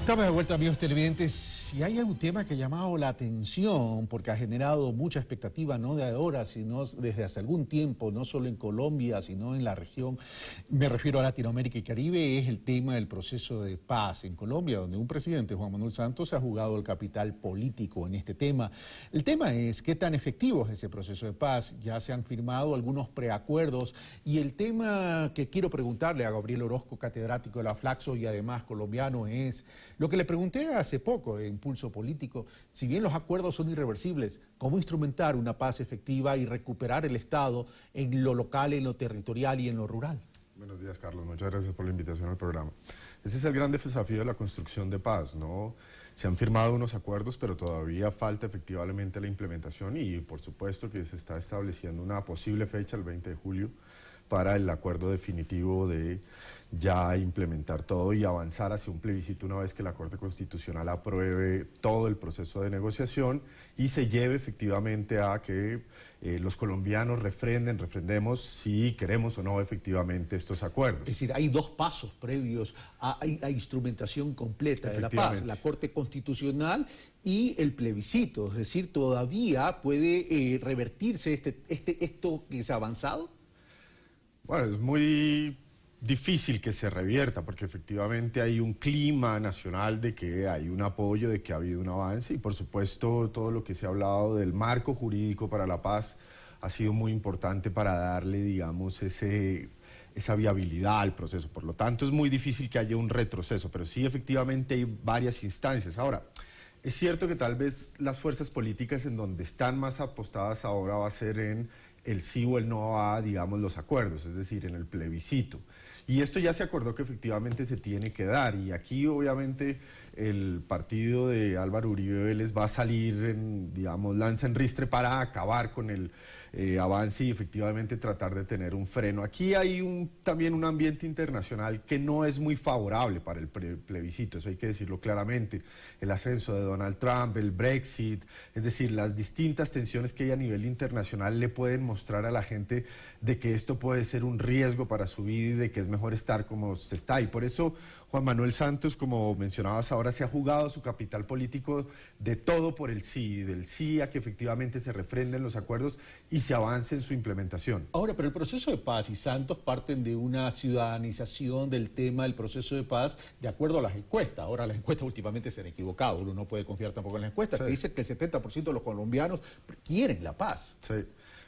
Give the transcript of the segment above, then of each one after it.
Estamos de vuelta, amigos televidentes. Si hay algún tema que ha llamado la atención, porque ha generado mucha expectativa, no de ahora, sino desde hace algún tiempo, no solo en Colombia, sino en la región, me refiero a Latinoamérica y Caribe, es el tema del proceso de paz en Colombia, donde un presidente, Juan Manuel Santos, ha jugado el capital político en este tema. El tema es qué tan efectivo es ese proceso de paz. Ya se han firmado algunos preacuerdos y el tema que quiero preguntarle a Gabriel Orozco, catedrático de la Flaxo y además colombiano, es lo que le pregunté hace poco en Pulso Político: si bien los acuerdos son irreversibles, ¿cómo instrumentar una paz efectiva y recuperar el Estado en lo local, en lo territorial y en lo rural? Buenos días, Carlos. Muchas gracias por la invitación al programa. Ese es el gran desafío de la construcción de paz, ¿no? Se han firmado unos acuerdos, pero todavía falta efectivamente la implementación y, por supuesto, que se está estableciendo una posible fecha, el 20 de julio, para el acuerdo definitivo de ya implementar todo y avanzar hacia un plebiscito una vez que la Corte Constitucional apruebe todo el proceso de negociación y se lleve efectivamente a que los colombianos refrendemos si queremos o no efectivamente estos acuerdos. Es decir, hay dos pasos previos a instrumentación completa de la paz: la Corte Constitucional y el plebiscito. Es decir, todavía puede revertirse esto que se ha avanzado. Bueno, es muy difícil que se revierta porque efectivamente hay un clima nacional de que hay un apoyo, de que ha habido un avance y por supuesto todo lo que se ha hablado del marco jurídico para la paz ha sido muy importante para darle, digamos, esa viabilidad al proceso. Por lo tanto, es muy difícil que haya un retroceso, pero sí efectivamente hay varias instancias. Ahora, es cierto que tal vez las fuerzas políticas en donde están más apostadas ahora va a ser en el sí o el no a, digamos, los acuerdos, es decir, en el plebiscito. Y esto ya se acordó que efectivamente se tiene que dar, y aquí obviamente el partido de Álvaro Uribe Vélez va a salir, digamos, lanza en ristre para acabar con el avance y efectivamente tratar de tener un freno. Aquí hay también un ambiente internacional que no es muy favorable para el plebiscito, eso hay que decirlo claramente. El ascenso de Donald Trump, el Brexit, es decir, las distintas tensiones que hay a nivel internacional le pueden mostrar a la gente de que esto puede ser un riesgo para su vida y de que es mejor estar como se está. Y por eso Juan Manuel Santos, como mencionabas ahora, se ha jugado su capital político de todo por el sí, del sí a que efectivamente se refrenden los acuerdos y se avance en su implementación. Ahora, pero el proceso de paz y Santos parten de una ciudadanización del tema del proceso de paz de acuerdo a las encuestas. Ahora, las encuestas últimamente se han equivocado, uno no puede confiar tampoco en las encuestas, que dicen que el 70% de los colombianos quieren la paz. Sí.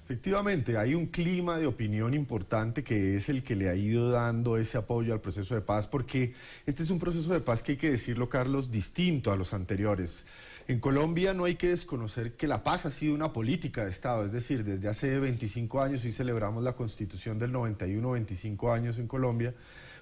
Efectivamente, hay un clima de opinión importante que es el que le ha ido dando ese apoyo al proceso de paz, porque este es un proceso de paz que hay que decirlo, Carlos, distinto a los anteriores. En Colombia no hay que desconocer que la paz ha sido una política de Estado, es decir, desde hace 25 años, hoy celebramos la Constitución del 91, 25 años en Colombia,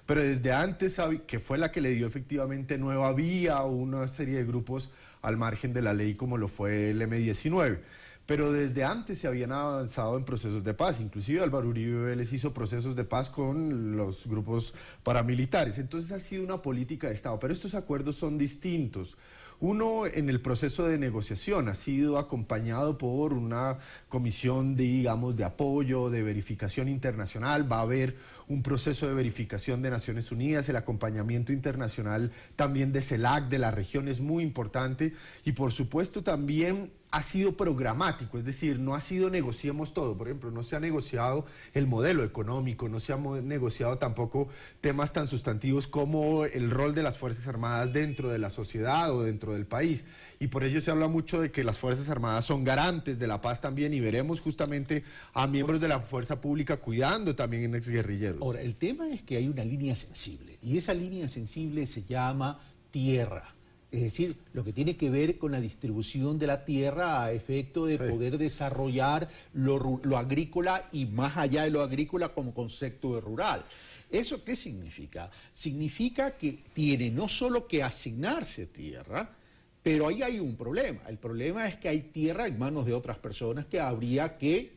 pero desde antes, que fue la que le dio efectivamente nueva vía a una serie de grupos al margen de la ley como lo fue el M-19. Pero desde antes se habían avanzado en procesos de paz, inclusive Álvaro Uribe Vélez hizo procesos de paz con los grupos paramilitares, entonces ha sido una política de Estado, pero estos acuerdos son distintos. Uno, en el proceso de negociación, ha sido acompañado por una comisión, digamos, de apoyo, de verificación internacional. Va a haber un proceso de verificación de Naciones Unidas, el acompañamiento internacional también de CELAC, de la región, es muy importante. Y por supuesto también ha sido programático, es decir, no ha sido negociemos todo. Por ejemplo, no se ha negociado el modelo económico, no se ha negociado tampoco temas tan sustantivos como el rol de las Fuerzas Armadas dentro de la sociedad o dentro del país. Y por ello se habla mucho de que las Fuerzas Armadas son garantes de la paz también, y veremos justamente a miembros de la fuerza pública cuidando también en exguerrilleros. Ahora, el tema es que hay una línea sensible, y esa línea sensible se llama tierra. Es decir, lo que tiene que ver con la distribución de la tierra a efecto de poder desarrollar lo agrícola y más allá de lo agrícola como concepto de rural. ¿Eso qué significa? Significa que tiene no solo que asignarse tierra, pero ahí hay un problema. El problema es que hay tierra en manos de otras personas que habría que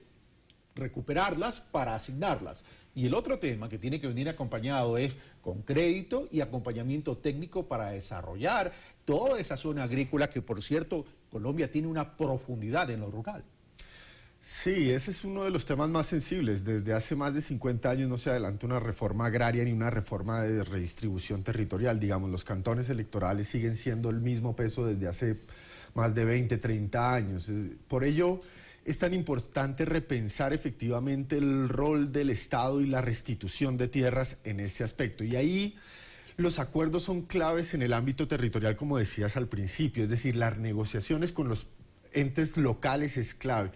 recuperarlas para asignarlas. Y el otro tema que tiene que venir acompañado es con crédito y acompañamiento técnico para desarrollar toda esa zona agrícola que, por cierto, Colombia tiene una profundidad en lo rural. Sí, ese es uno de los temas más sensibles. Desde hace más de 50 años no se adelanta una reforma agraria ni una reforma de redistribución territorial. Digamos, los cantones electorales siguen siendo el mismo peso desde hace más de 20, 30 años. Por ello, es tan importante repensar efectivamente el rol del Estado y la restitución de tierras en ese aspecto. Y ahí los acuerdos son claves en el ámbito territorial, como decías al principio, es decir, las negociaciones con los entes locales es clave.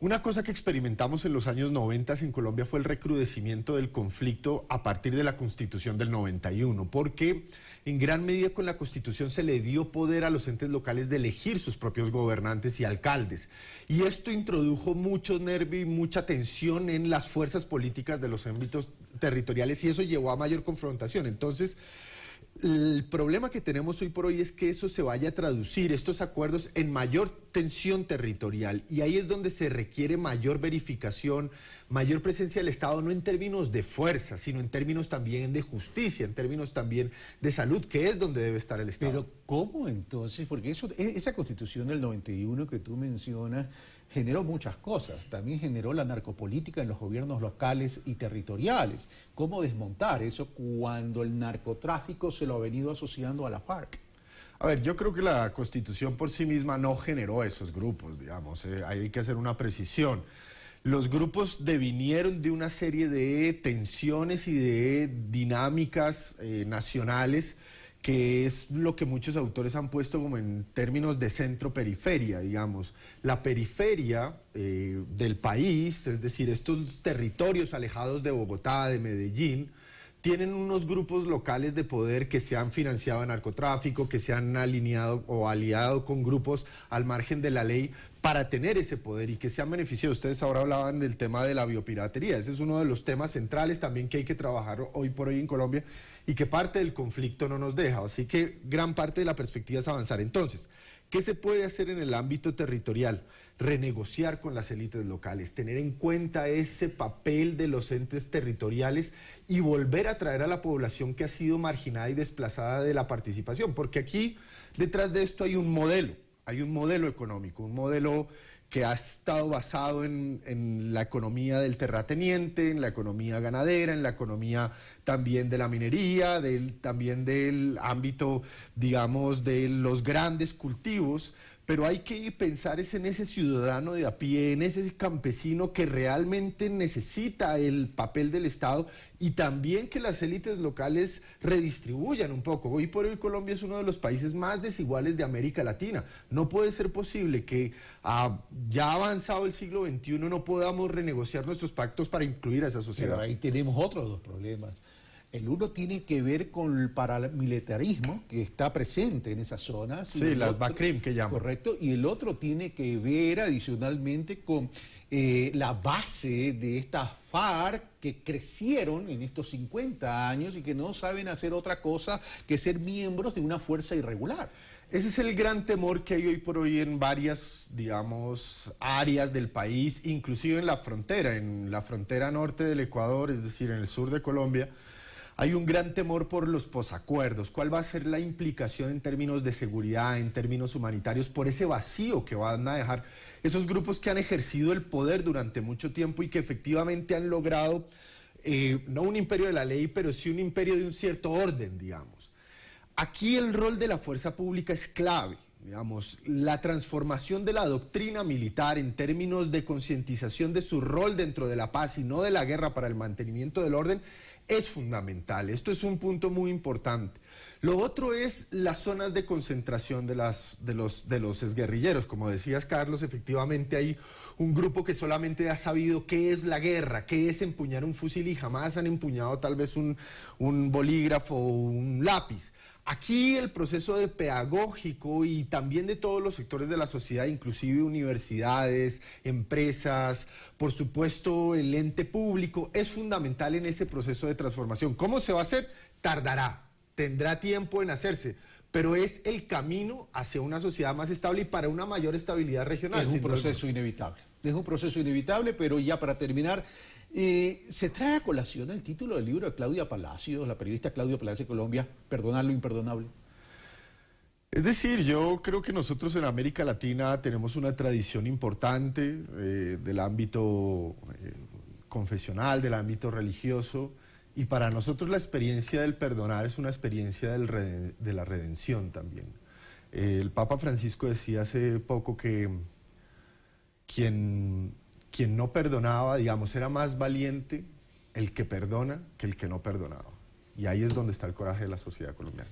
Una cosa que experimentamos en los años 90 en Colombia fue el recrudecimiento del conflicto a partir de la Constitución del 91, porque en gran medida con la Constitución se le dio poder a los entes locales de elegir sus propios gobernantes y alcaldes. Y esto introdujo mucho nervio y mucha tensión en las fuerzas políticas de los ámbitos territoriales y eso llevó a mayor confrontación. Entonces, el problema que tenemos hoy por hoy es que eso se vaya a traducir, estos acuerdos, en mayor tensión territorial. Y ahí es donde se requiere mayor verificación, mayor presencia del Estado, no en términos de fuerza, sino en términos también de justicia, en términos también de salud, que es donde debe estar el Estado. Pero ¿cómo entonces? Porque esa Constitución del 91 que tú mencionas generó muchas cosas. También generó la narcopolítica en los gobiernos locales y territoriales. ¿Cómo desmontar eso cuando el narcotráfico se lo ha venido asociando a la FARC? A ver, yo creo que la Constitución por sí misma no generó esos grupos, digamos, hay que hacer una precisión. Los grupos devinieron de una serie de tensiones y de dinámicas nacionales, que es lo que muchos autores han puesto como en términos de centro-periferia, digamos. La periferia del país, es decir, estos territorios alejados de Bogotá, de Medellín, tienen unos grupos locales de poder que se han financiado en narcotráfico, que se han alineado o aliado con grupos al margen de la ley para tener ese poder y que se han beneficiado. Ustedes ahora hablaban del tema de la biopiratería. Ese es uno de los temas centrales también que hay que trabajar hoy por hoy en Colombia y que parte del conflicto no nos deja. Así que gran parte de la perspectiva es avanzar. Entonces, ¿qué se puede hacer en el ámbito territorial? Renegociar con las élites locales, tener en cuenta ese papel de los entes territoriales y volver a traer a la población que ha sido marginada y desplazada de la participación, porque aquí detrás de esto hay un modelo económico, un modelo que ha estado basado en la economía del terrateniente, en la economía ganadera, en la economía también de la minería, también del ámbito, digamos, de los grandes cultivos, pero hay que pensar en ese ciudadano de a pie, en ese campesino que realmente necesita el papel del Estado y también que las élites locales redistribuyan un poco. Hoy por hoy Colombia es uno de los países más desiguales de América Latina. No puede ser posible que ya avanzado el siglo XXI no podamos renegociar nuestros pactos para incluir a esa sociedad. Pero ahí tenemos otros dos problemas. El uno tiene que ver con el paramilitarismo que está presente en esas zonas. Sí, las BACRIM que llaman. Correcto, y el otro tiene que ver adicionalmente con la base de estas FARC que crecieron en estos 50 años y que no saben hacer otra cosa que ser miembros de una fuerza irregular. Ese es el gran temor que hay hoy por hoy en varias, digamos, áreas del país, inclusive en la frontera norte del Ecuador, es decir, en el sur de Colombia. Hay un gran temor por los posacuerdos. ¿Cuál va a ser la implicación en términos de seguridad, en términos humanitarios, por ese vacío que van a dejar esos grupos que han ejercido el poder durante mucho tiempo y que efectivamente han logrado, no un imperio de la ley, pero sí un imperio de un cierto orden, digamos? Aquí el rol de la fuerza pública es clave. Digamos, la transformación de la doctrina militar en términos de concientización de su rol dentro de la paz y no de la guerra para el mantenimiento del orden es fundamental. Esto es un punto muy importante. Lo otro es las zonas de concentración de los exguerrilleros. Como decías, Carlos, efectivamente hay un grupo que solamente ha sabido qué es la guerra, qué es empuñar un fusil y jamás han empuñado tal vez un bolígrafo o un lápiz. Aquí el proceso de pedagógico y también de todos los sectores de la sociedad, inclusive universidades, empresas, por supuesto el ente público, es fundamental en ese proceso de transformación. ¿Cómo se va a hacer? Tardará, tendrá tiempo en hacerse, pero es el camino hacia una sociedad más estable y para una mayor estabilidad regional. Es un proceso inevitable. Es un proceso inevitable, pero ya para terminar, se trae a colación el título del libro de Claudia Palacios, la periodista Claudia Palacios de Colombia, Perdonar lo imperdonable. Es decir, yo creo que nosotros en América Latina tenemos una tradición importante del ámbito confesional, del ámbito religioso, y para nosotros la experiencia del perdonar es una experiencia de la redención también. El Papa Francisco decía hace poco que quien no perdonaba, digamos, era más valiente el que perdona que el que no perdonaba. Y ahí es donde está el coraje de la sociedad colombiana.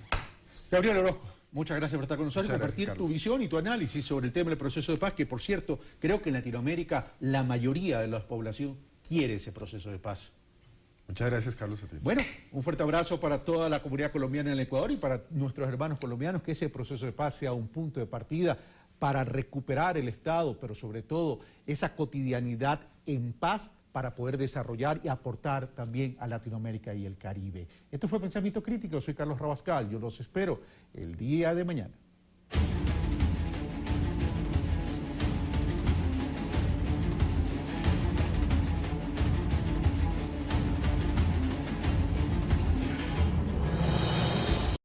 Gabriel Orozco, muchas gracias por estar con nosotros y compartir gracias, tu visión y tu análisis sobre el tema del proceso de paz, que por cierto, creo que en Latinoamérica la mayoría de la población quiere ese proceso de paz. Muchas gracias, Carlos, a ti. Bueno, un fuerte abrazo para toda la comunidad colombiana en el Ecuador y para nuestros hermanos colombianos, que ese proceso de paz sea un punto de partida para recuperar el Estado, pero sobre todo esa cotidianidad en paz para poder desarrollar y aportar también a Latinoamérica y el Caribe. Esto fue Pensamiento Crítico, soy Carlos Rabascal, yo los espero el día de mañana.